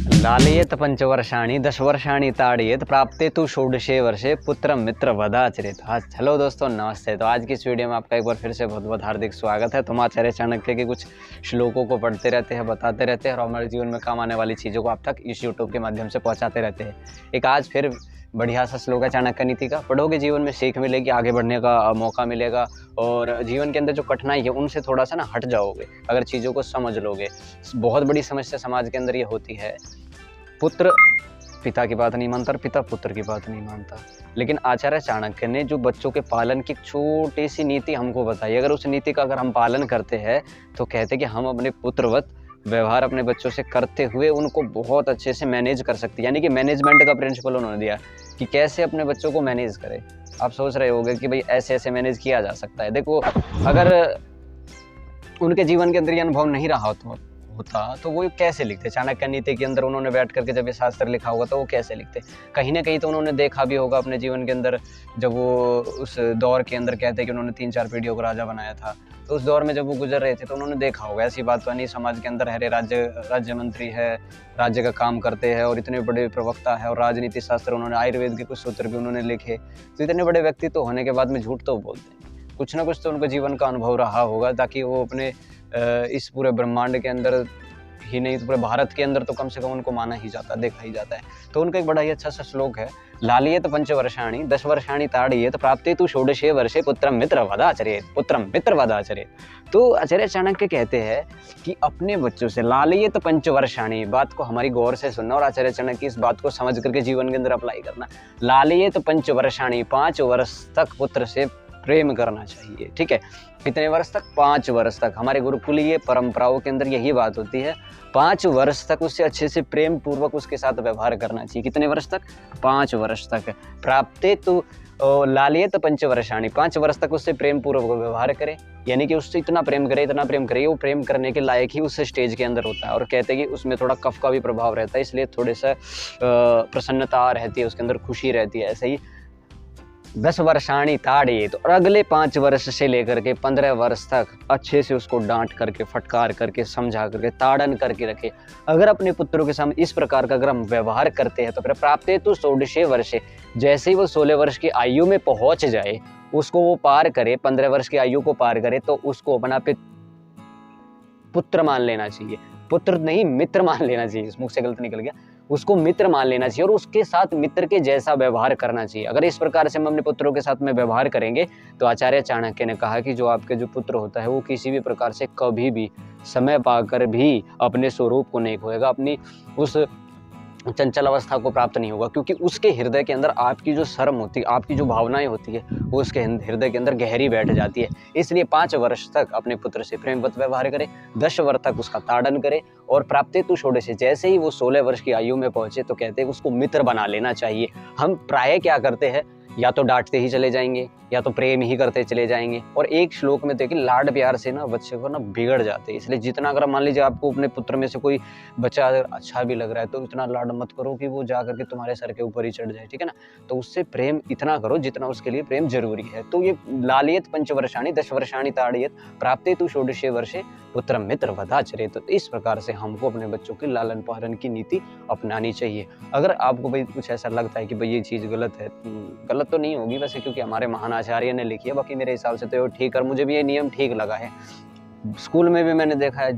लालयेत पंचवर्षाणि 10 वर्षाणि ताड़येत प्राप्ते तु षोडशे वर्षे पुत्रम मित्र वदाचरेत। आज हेलो दोस्तों, नमस्ते। तो आज की इस वीडियो में आपका एक बार फिर से बहुत बहुत हार्दिक स्वागत है। तुम आचार्य चाणक्य के कुछ श्लोकों को पढ़ते रहते हैं, बताते रहते हैं और हमारे जीवन में काम आने वाली चीज़ों को आप तक इस यूट्यूब के माध्यम से पहुँचाते रहते हैं। एक आज फिर बढ़िया सा श्लोक है चाणक्य नीति का। पढ़ोगे जीवन में सीख मिलेगी, आगे बढ़ने का मौका मिलेगा और जीवन के अंदर जो कठिनाई है उनसे थोड़ा सा ना हट जाओगे अगर चीज़ों को समझ लोगे। बहुत बड़ी समस्या समाज के अंदर ये होती है, पुत्र पिता की बात नहीं मानता और पिता पुत्र की बात नहीं मानता। लेकिन आचार्य चाणक्य ने जो बच्चों के पालन की छोटी सी नीति हमको बताई, अगर उस नीति का अगर हम पालन करते हैं तो कहते हैं कि हम अपने पुत्रवत व्यवहार अपने बच्चों से करते हुए उनको बहुत अच्छे से मैनेज कर सकते हैं। यानी कि मैनेजमेंट का प्रिंसिपल उन्होंने दिया कि कैसे अपने बच्चों को मैनेज करें। आप सोच रहे होंगे कि भाई ऐसे ऐसे मैनेज किया जा सकता है। देखो, अगर उनके जीवन के अंदर ये अनुभव नहीं रहा होता तो वो कैसे लिखते? चाणक्य नीति के अंदर उन्होंने बैठ करके जब ये शास्त्र लिखा होगा तो वो कैसे लिखते? कहीं ना कहीं तो उन्होंने देखा भी होगा अपने जीवन के अंदर, जब वो उस दौर के अंदर कहते हैं कि उन्होंने 3-4 पीढ़ियों को राजा बनाया था, तो उस दौर में जब वो गुजर रहे थे तो उन्होंने देखा होगा। ऐसी बात तो नहीं, समाज के अंदर हरे राज्य मंत्री है, राज्य का काम करते हैं और इतने बड़े प्रवक्ता है और राजनीति शास्त्र, उन्होंने आयुर्वेद के कुछ सूत्र भी उन्होंने लिखे। तो इतने बड़े व्यक्तित्व होने के बाद में झूठ तो बोलते हैं। कुछ ना कुछ तो उनको जीवन का अनुभव रहा होगा, ताकि वो अपने इस पूरे ब्रह्मांड के अंदर ही नहीं तो पूरे भारत के अंदर तो कम से कम उनको माना ही जाता, देखा ही जाता है। तो उनका एक बड़ा ही अच्छा सा श्लोक है, लालयेत पंचवर्षाणि 10 वर्षाणि ताड़येत प्राप्ते तु षोडशे वर्षे पुत्रम मित्र वदाचरेत। तो आचार्य चाणक्य कहते हैं कि अपने बच्चों से लालयेत पंचवर्षाणि, बात को हमारी गौर से सुनना और आचार्य चाणक्य इस बात को समझ करके जीवन के अंदर अप्लाई करना। लालयेत पंचवर्षाणि, 5 वर्ष तक पुत्र से प्रेम करना चाहिए। ठीक है, कितने वर्ष तक? 5 वर्ष तक। हमारे गुरुकुलीय परंपराओं के अंदर यही बात होती है, 5 वर्ष तक उससे अच्छे से प्रेम पूर्वक उसके साथ व्यवहार करना चाहिए। कितने वर्ष तक? 5 वर्ष तक। प्राप्ते तो लालयेत पंचवर्षाणि, 5 वर्ष तक उससे प्रेम पूर्वक व्यवहार करे, यानी कि उससे इतना प्रेम करे वो प्रेम करने के लायक ही उस स्टेज के अंदर होता है। और कहते हैं कि उसमें थोड़ा कफ का भी प्रभाव रहता है, इसलिए थोड़े सा प्रसन्नता रहती है, उसके अंदर खुशी रहती है। ऐसे ही 10 वर्षाणि ताड़येत, और अगले 5 वर्ष से लेकर के 15 वर्ष तक अच्छे से उसको डांट करके, फटकार करके, समझा करके, ताड़न करके रखे। अगर अपने पुत्रों के सामने इस प्रकार का अगर हम व्यवहार करते हैं तो फिर प्राप्ते तु षोडशे वर्षे, जैसे ही वो 16 वर्ष की आयु में पहुंच जाए, उसको वो पार करे, 15 वर्ष की आयु को पार करे, तो उसको अपना पुत्र मान लेना चाहिए। पुत्र नहीं, मित्र मान लेना चाहिए। मुख से गलत निकल गया, उसको मित्र मान लेना चाहिए और उसके साथ मित्र के जैसा व्यवहार करना चाहिए। अगर इस प्रकार से हम अपने पुत्रों के साथ में व्यवहार करेंगे तो आचार्य चाणक्य ने कहा कि जो आपके जो पुत्र होता है वो किसी भी प्रकार से कभी भी समय पाकर भी अपने स्वरूप को नहीं खोएगा, अपनी उस चंचल अवस्था को प्राप्त नहीं होगा, क्योंकि उसके हृदय के अंदर आपकी जो शर्म होती है, आपकी जो भावनाएं होती है, वो उसके हृदय के अंदर गहरी बैठ जाती है। इसलिए 5 वर्ष तक अपने पुत्र से प्रेमवत व्यवहार करे, 10 वर्ष तक उसका ताड़न करे और प्राप्ते तु षोडशे, जैसे ही वो 16 वर्ष की आयु में पहुंचे तो कहते हैं उसको मित्र बना लेना चाहिए। हम प्राय क्या करते हैं, या तो डांटते ही चले जाएंगे या तो प्रेम ही करते चले जाएंगे। और एक श्लोक में देखिए, लाड प्यार से ना बच्चे को ना बिगड़ जाते हैं। इसलिए जितना, अगर मान लीजिए आपको अपने पुत्र में से कोई बच्चा अगर अच्छा भी लग रहा है तो इतना लाड मत करो कि वो जा करके तुम्हारे सर के ऊपर ही चढ़ जाए, ठीक है ना। तो उससे प्रेम इतना करो जितना उसके लिए प्रेम जरूरी है। तो ये लालयेत पंचवर्षाणि 10 वर्षाणि ताड़येत प्राप्ते तु षोडशे वर्षे पुत्रम मित्र वदाचरेत। तो इस प्रकार से हमको अपने बच्चों की लालन पालन की नीति अपनानी चाहिए। अगर आपको भाई कुछ ऐसा लगता है कि भाई ये चीज़ गलत है, गलत तो नहीं होगी वैसे, क्योंकि हमारे महान आचार्य ने लिखी है, बाकी मेरे हिसाब से तो ये ठीक है, मुझे भी ये नियम ठीक लगा है। स्कूल में भी मैंने देखा है,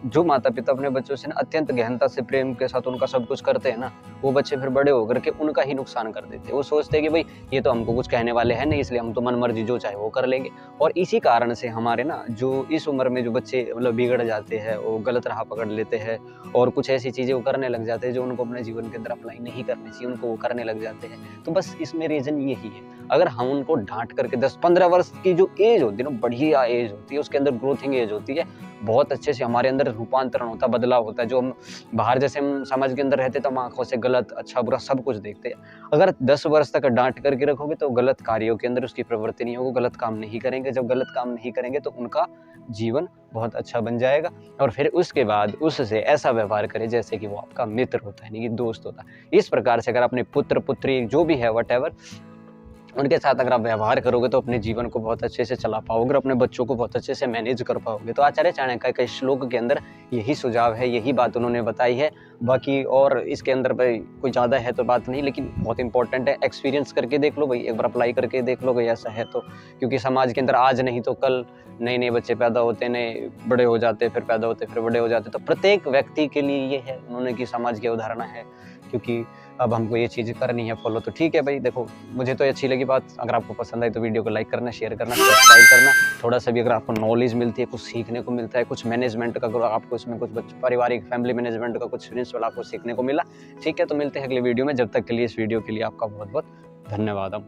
जो माता पिता अपने बच्चों से ना अत्यंत गहनता से प्रेम के साथ उनका सब कुछ करते हैं ना, वो बच्चे फिर बड़े होकर के उनका ही नुकसान कर देते हैं। वो सोचते हैं कि भाई ये तो हमको कुछ कहने वाले हैं नहीं, इसलिए हम तो मन मर्जी जो चाहे वो कर लेंगे। और इसी कारण से हमारे ना जो इस उम्र में जो बच्चे मतलब बिगड़ जाते हैं, वो गलत राह पकड़ लेते हैं और कुछ ऐसी चीजें वो करने लग जाते हैं जो उनको अपने जीवन के अंदर अप्लाई नहीं करनी चाहिए, उनको वो करने लग जाते हैं। तो बस इसमें रीजन यही है, अगर हम उनको डांट करके 10-15 वर्ष की जो एज होती है ना, बढ़िया एज होती है, उसके अंदर ग्रोथिंग एज होती है, बहुत अच्छे से हमारे अंदर रूपांतरण होता है, बदलाव होता है। जो हम बाहर जैसे हम समाज के अंदर रहते तो हम आंखों से गलत अच्छा बुरा सब कुछ देखते हैं। अगर 10 वर्ष तक डांट करके रखोगे तो गलत कार्यों के अंदर उसकी प्रवृत्ति नहीं होगी, गलत काम नहीं करेंगे। जब गलत काम नहीं करेंगे तो उनका जीवन बहुत अच्छा बन जाएगा और फिर उसके बाद उससे ऐसा व्यवहार करें जैसे कि वो आपका मित्र होता है, यानी कि दोस्त होता है। इस प्रकार से अगर अपने पुत्र पुत्री जो भी है वट एवर उनके साथ अगर आप व्यवहार करोगे तो अपने जीवन को बहुत अच्छे से चला पाओगे, अपने बच्चों को बहुत अच्छे से मैनेज कर पाओगे। तो आचार्य चाणक्य के श्लोक के अंदर यही सुझाव है, यही बात उन्होंने बताई है। बाकी और इसके अंदर भाई कोई ज़्यादा है तो बात नहीं, लेकिन बहुत इंपॉर्टेंट है, एक्सपीरियंस करके देख लो भाई, एक बार अप्लाई करके देख लो भाई ऐसा है तो। क्योंकि समाज के अंदर आज नहीं तो कल नए नए बच्चे पैदा होते, नए बड़े हो जाते, फिर पैदा होते, फिर बड़े हो जाते। तो प्रत्येक व्यक्ति के लिए ये है उन्होंने की समाज की अवधारणा है, क्योंकि अब हमको ये चीज़ करनी है फॉलो। तो ठीक है भाई, देखो मुझे तो अच्छी लगी बात। अगर आपको पसंद आई तो वीडियो को लाइक करना, शेयर करना, सब्सक्राइब करना। थोड़ा सा भी अगर आपको नॉलेज मिलती है, कुछ सीखने को मिलता है, कुछ मैनेजमेंट का, अगर आपको इसमें कुछ पारिवारिक फैमिली मैनेजमेंट का कुछ प्रिंसिपल आपको सीखने को मिला, ठीक है। तो मिलते हैं अगले वीडियो में, जब तक के लिए इस वीडियो के लिए आपका बहुत बहुत धन्यवाद।